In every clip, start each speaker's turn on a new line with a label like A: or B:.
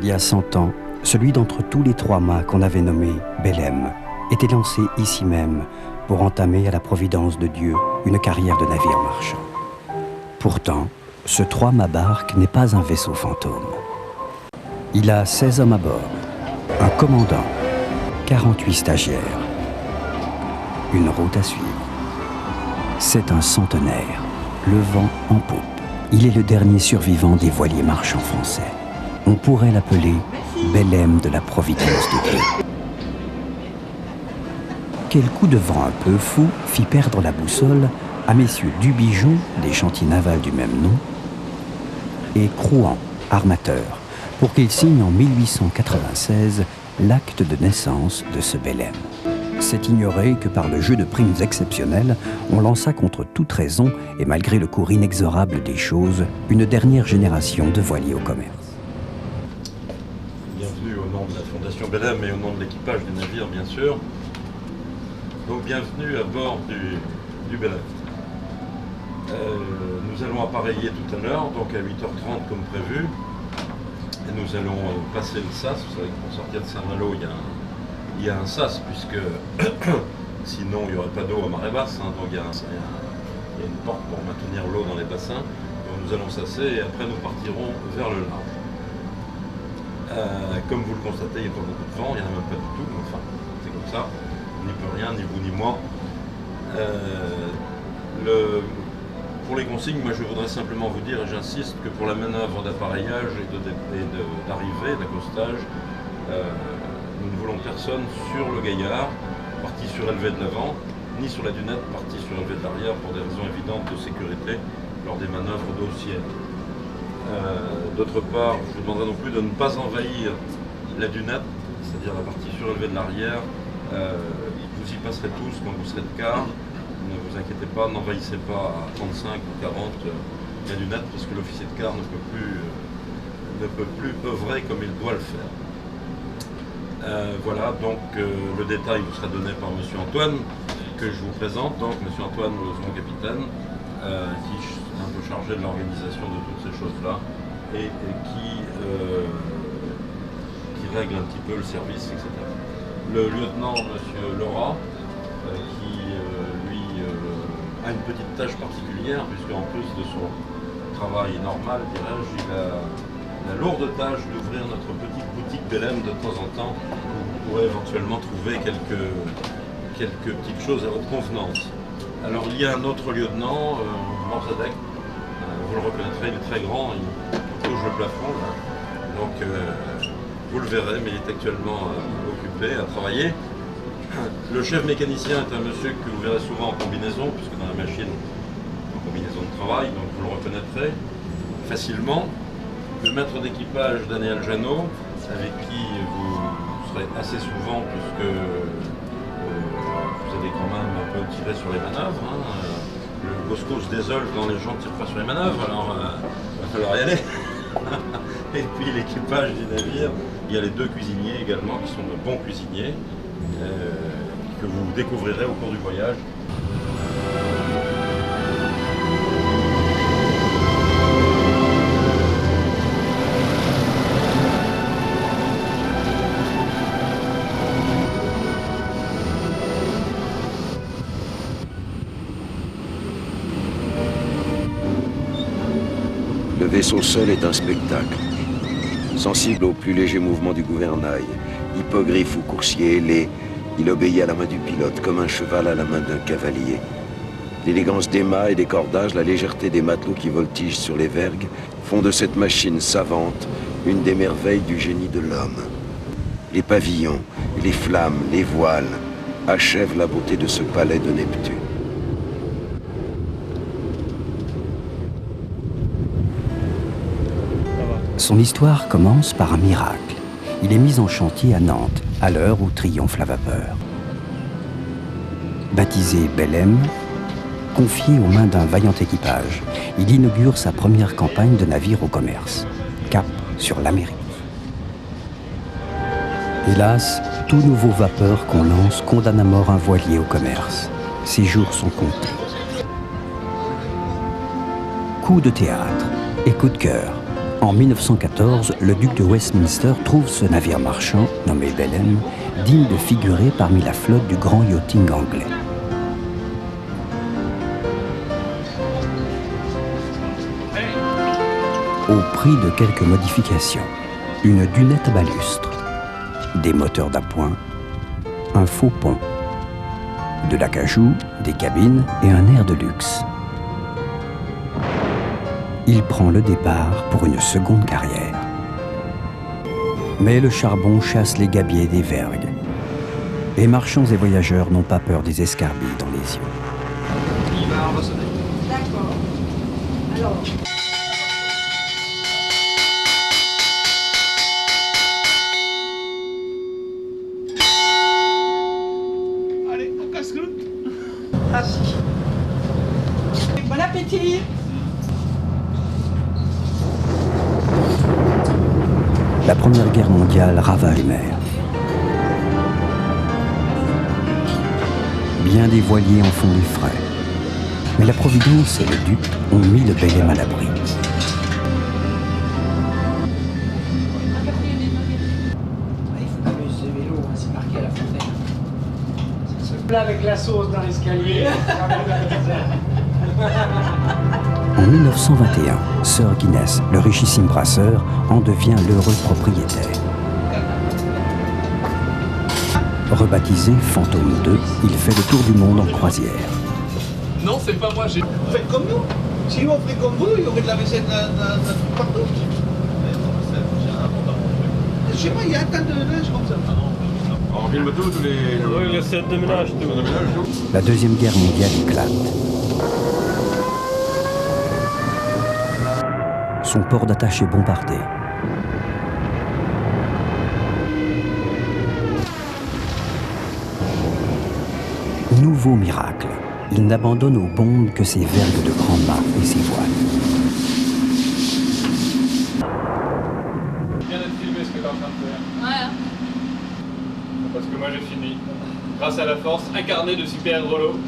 A: Il y a 100 ans, celui d'entre tous les 3 mâts qu'on avait nommé Belem était lancé ici même pour entamer à la providence de Dieu une carrière de navire marchand. Pourtant, ce 3-mâts barque n'est pas un vaisseau fantôme. Il a 16 hommes à bord, un commandant, 48 stagiaires, une route à suivre. C'est un centenaire, le vent en poupe. Il est le dernier survivant des voiliers marchands français. On pourrait l'appeler Belem de la providence de Dieu. Quel coup de vent un peu fou fit perdre la boussole à messieurs Dubigeon, des chantiers navals du même nom, et Crouan, armateur, pour qu'ils signent en 1896 l'acte de naissance de ce Belem. C'est ignorer que par le jeu de primes exceptionnelles, on lança contre toute raison, et malgré le cours inexorable des choses, une dernière génération de voiliers au commerce.
B: Bienvenue au nom de la Fondation Belem et au nom de l'équipage du navire, bien sûr. Donc bienvenue à bord du Belem. Nous allons appareiller tout à l'heure, donc à 8h30 comme prévu. Et nous allons passer le sas. Vous savez que pour sortir de Saint-Malo, il y a un sas, puisque sinon il n'y aurait pas d'eau à marée basse. Hein, donc il y a une porte pour maintenir l'eau dans les bassins. Donc nous allons sasser et après nous partirons vers le large. Comme vous le constatez, il n'y a pas beaucoup de vent, il n'y en a même pas du tout. Enfin, c'est comme ça. On n'y peut rien, ni vous ni moi. Pour les consignes, moi je voudrais simplement vous dire, et j'insiste, que pour la manœuvre d'appareillage et d'arrivée, d'accostage, nous ne voulons personne sur le gaillard, partie surélevée de l'avant, ni sur la dunette, partie surélevée de l'arrière, pour des raisons évidentes de sécurité lors des manœuvres d'eau ciel. D'autre part, je vous demanderai non plus de ne pas envahir la dunette, c'est-à-dire la partie surélevée de l'arrière. Vous y passerez tous quand vous serez de quart. Ne vous inquiétez pas, n'envahissez pas à 35 ou 40 la dunette, parce que l'officier de quart ne peut plus œuvrer comme il doit le faire. Voilà, donc le détail vous sera donné par M. Antoine, que je vous présente. Donc M. Antoine, mon capitaine, qui est un peu chargé de l'organisation de toutes ces choses-là et qui règle un petit peu le service, etc. Le lieutenant, M. Laura, qui lui a une petite tâche particulière, puisqu'en plus de son travail normal, dirais-je, il a la lourde tâche d'ouvrir notre petite boutique Belem de temps en temps, où vous pourrez éventuellement trouver quelques petites choses à votre convenance. Alors il y a un autre lieutenant, Morzadek, vous le reconnaîtrez, il est très grand, il touche le plafond, là. Donc vous le verrez, mais il est actuellement occupé à travailler. Le chef mécanicien est un monsieur que vous verrez souvent en combinaison, puisque dans la machine, en combinaison de travail, donc vous le reconnaîtrez facilement. Le maître d'équipage Daniel Jeannot, avec qui vous serez assez souvent, puisque vous allez quand même un peu tirer sur les manœuvres. Hein. Le Bosco se désole quand les gens ne tirent pas sur les manœuvres, alors il va falloir y aller. Et puis l'équipage du navire, il y a les 2 cuisiniers également, qui sont de bons cuisiniers. Que vous découvrirez au cours du voyage.
C: Le vaisseau seul est un spectacle. Sensible aux plus légers mouvements du gouvernail, hippogriffe ou coursier ailé, il obéit à la main du pilote, comme un cheval à la main d'un cavalier. L'élégance des mâts et des cordages, la légèreté des matelots qui voltigent sur les vergues, font de cette machine savante une des merveilles du génie de l'homme. Les pavillons, les flammes, les voiles achèvent la beauté de ce palais de Neptune.
A: Son histoire commence par un miracle. Il est mis en chantier à Nantes, à l'heure où triomphe la vapeur. Baptisé Belem, confié aux mains d'un vaillant équipage, il inaugure sa première campagne de navire au commerce, cap sur l'Amérique. Hélas, tout nouveau vapeur qu'on lance condamne à mort un voilier au commerce. Ses jours sont comptés. Coup de théâtre et coup de cœur, En 1914, le duc de Westminster trouve ce navire marchand, nommé Belem, digne de figurer parmi la flotte du grand yachting anglais. Au prix de quelques modifications, une dunette à balustre, des moteurs d'appoint, un faux pont, de l'acajou, des cabines et un air de luxe. Il prend le départ pour une seconde carrière. Mais le charbon chasse les gabiers des vergues. Les marchands et voyageurs n'ont pas peur des escarbilles dans les yeux.
D: Il va ressonner.
E: D'accord. Alors...
D: Allez, on casse le.
E: Merci. Bon appétit.
A: La Première Guerre mondiale ravage les mers. Bien des voiliers en font les frais. Mais la Providence et le duc ont mis le Belem à l'abri.
F: Il faut pas mettre ce vélo, c'est marqué à la fontaine. Ça se plat avec la sauce dans l'escalier.
A: En 1921, Sir Guinness, le richissime brasseur, en devient l'heureux propriétaire. Rebaptisé Fantôme 2, il fait le tour du monde en croisière.
D: Non, c'est pas moi, j'ai.
G: Faites comme nous. Si on ferait comme vous, il y aurait de la vaisselle partout. Je sais pas, il y a un tas de linge comme ça.
B: On filme tout, tous les...
D: Oui, le set de ménage, tout.
A: La Deuxième Guerre mondiale éclate. Son port d'attache est bombardé. Nouveau miracle, il n'abandonne aux bombes que ses vergues de grand mât et ses voiles.
H: Bien d'être filmé ce que tu es en train de faire.
E: Ouais.
H: Parce que moi j'ai fini. Grâce à la force incarnée de Super Rollo,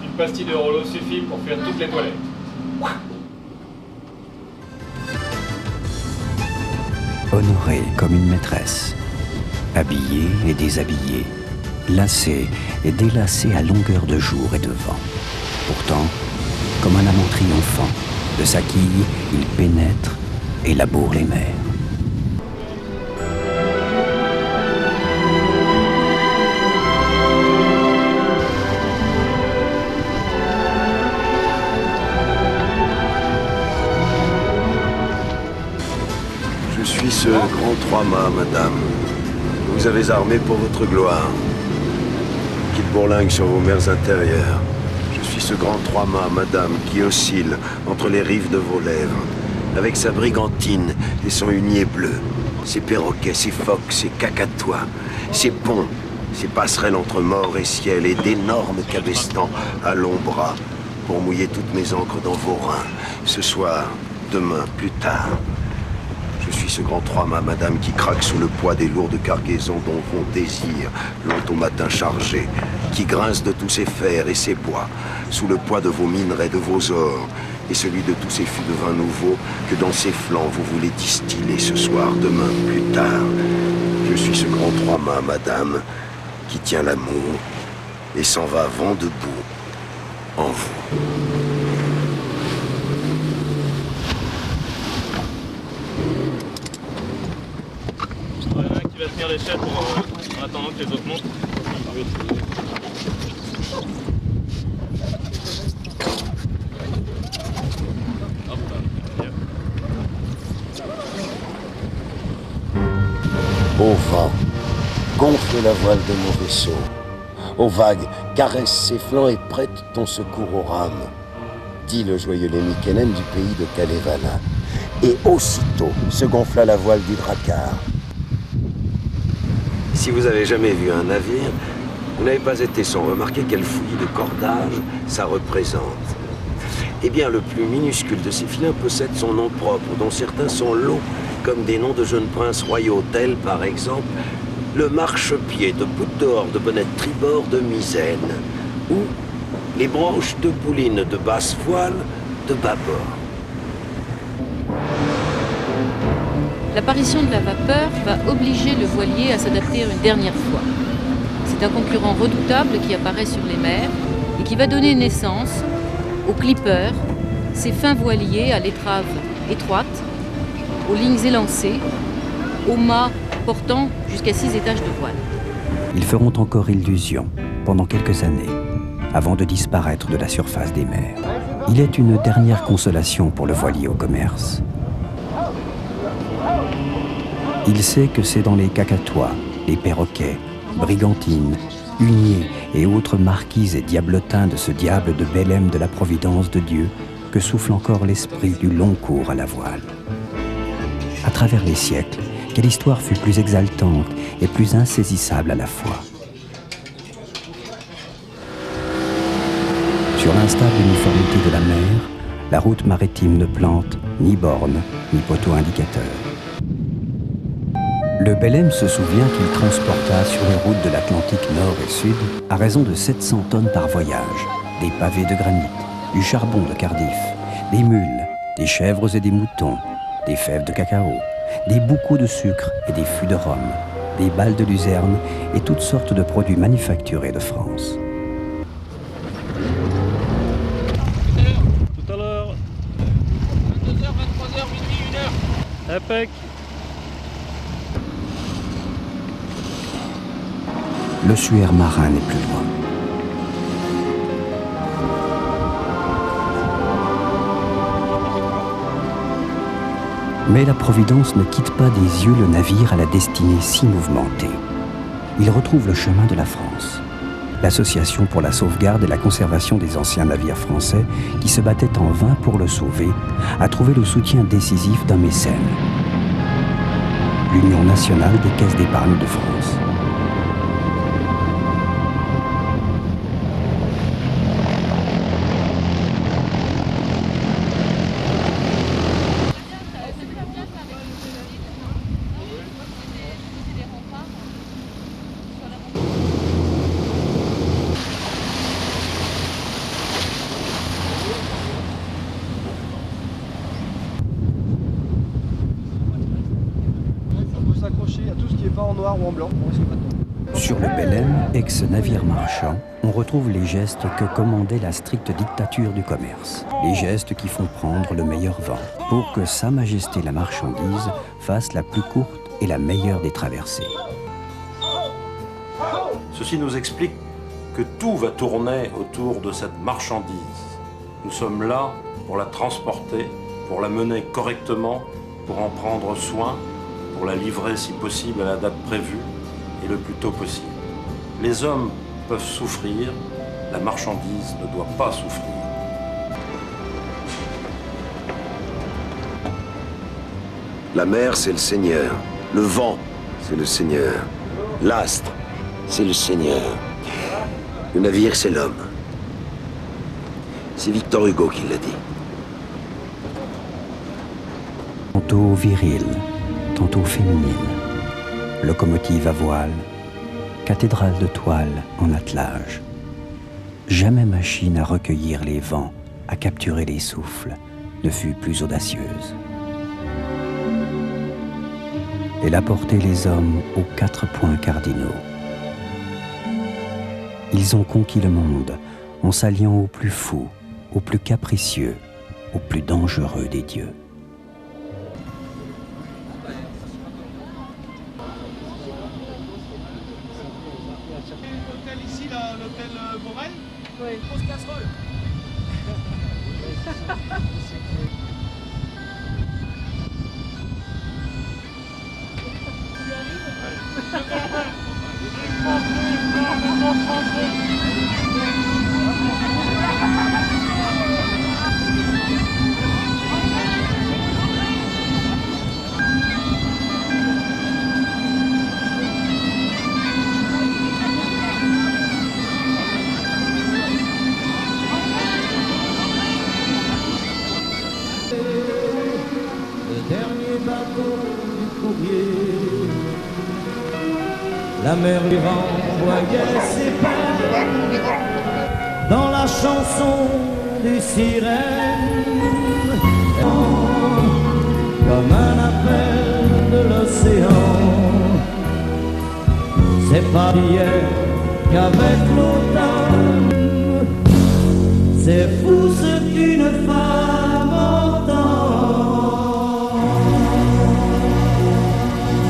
H: une pastille de Rollo suffit pour faire toutes les toilettes.
A: Honorée comme une maîtresse, habillée et déshabillée, lacée et délacée à longueur de jour et de vent. Pourtant, comme un amant triomphant, de sa quille, il pénètre et laboure les mers.
C: Je suis ce grand trois-mâts, madame. Vous avez armé pour votre gloire. Qu'il bourlingue sur vos mers intérieures. Je suis ce grand trois-mâts, madame, qui oscille entre les rives de vos lèvres, avec sa brigantine et son hunier bleu, ses perroquets, ses phoques, ses cacatois, ses ponts, ses passerelles entre mort et ciel, et d'énormes cabestans à longs bras, pour mouiller toutes mes encres dans vos reins, ce soir, demain, plus tard. Je suis ce grand trois-mâts, madame, qui craque sous le poids des lourdes cargaisons dont vos désirs l'ont au matin chargé, qui grince de tous ses fers et ses bois, sous le poids de vos minerais, de vos ors, et celui de tous ces fûts de vin nouveaux que dans ses flancs vous voulez distiller ce soir, demain, plus tard. Je suis ce grand trois-mâts, madame, qui tient l'amour et s'en va vent debout en vous.
H: Il y en a un qui va tenir l'échelle en attendant que les autres montent.
C: Au vent, gonfle la voile de mon vaisseau. Aux vagues, caresse ses flancs et prête ton secours aux rames. Dit le joyeux Lemminkäinen du pays de Kalevala. Et aussitôt se gonfla la voile du Drakkar. Si vous avez jamais vu un navire, vous n'avez pas été sans remarquer quelle fouillis de cordage ça représente. Eh bien, le plus minuscule de ces filins possède son nom propre, dont certains sont lots, comme des noms de jeunes princes royaux, tels, par exemple, le marchepied de Bout d'Or de Bonnet Tribord de Misaine, ou les branches de Bouline de basse voile de bâbord.
I: l'apparition de la vapeur va obliger le voilier à s'adapter une dernière fois. C'est un concurrent redoutable qui apparaît sur les mers et qui va donner naissance aux clippers, ces fins voiliers à l'étrave étroite, aux lignes élancées, aux mâts portant jusqu'à 6 étages de voile.
A: Ils feront encore illusion pendant quelques années, avant de disparaître de la surface des mers. Il est une dernière consolation pour le voilier au commerce. Il sait que c'est dans les cacatois, les perroquets, brigantines, huniers et autres marquises et diablotins de ce diable de Belém de la providence de Dieu que souffle encore l'esprit du long cours à la voile. À travers les siècles, quelle histoire fut plus exaltante et plus insaisissable à la fois. Sur l'instable uniformité de la mer, la route maritime ne plante ni borne, ni poteau indicateur. Le Belém se souvient qu'il transporta sur les routes de l'Atlantique Nord et Sud à raison de 700 tonnes par voyage, des pavés de granit, du charbon de Cardiff, des mules, des chèvres et des moutons, des fèves de cacao, des boucaux de sucre et des fûts de rhum, des balles de luzerne et toutes sortes de produits manufacturés de France.
D: Tout à l'heure. 22h, 23h, minuit, 1h. Impec.
A: L'ossuaire marin n'est plus loin. Mais la Providence ne quitte pas des yeux le navire à la destinée si mouvementée. Il retrouve le chemin de la France. L'Association pour la sauvegarde et la conservation des anciens navires français, qui se battait en vain pour le sauver, a trouvé le soutien décisif d'un mécène. L'Union nationale des caisses d'épargne de France.
J: S'accrocher à tout ce qui n'est pas en noir ou en blanc, on risque pas de tomber.
A: Sur le Belém, ex-navire marchand, on retrouve les gestes que commandait la stricte dictature du commerce. Les gestes qui font prendre le meilleur vent, pour que Sa Majesté la marchandise fasse la plus courte et la meilleure des traversées.
B: Ceci nous explique que tout va tourner autour de cette marchandise. Nous sommes là pour la transporter, pour la mener correctement, pour en prendre soin, pour la livrer si possible à la date prévue et le plus tôt possible. Les hommes peuvent souffrir, la marchandise ne doit pas souffrir.
C: La mer, c'est le Seigneur. Le vent, c'est le Seigneur. L'astre, c'est le Seigneur. Le navire, c'est l'homme. C'est Victor Hugo qui l'a dit.
A: Tantôt viril, tantôt féminine, locomotive à voile, cathédrale de toile en attelage. Jamais machine à recueillir les vents, à capturer les souffles, ne fut plus audacieuse. Elle a porté les hommes aux 4 points cardinaux. Ils ont conquis le monde en s'alliant aux plus fous, aux plus capricieux, aux plus dangereux des dieux.
G: L'hôtel ici, l'hôtel Borel.
E: Oui.
G: Grosse casserole.
K: La mer lui renvoyait ses peines dans la chanson des sirènes, comme un appel de c'est pas d'hier qu'avec l'automne. C'est fou ce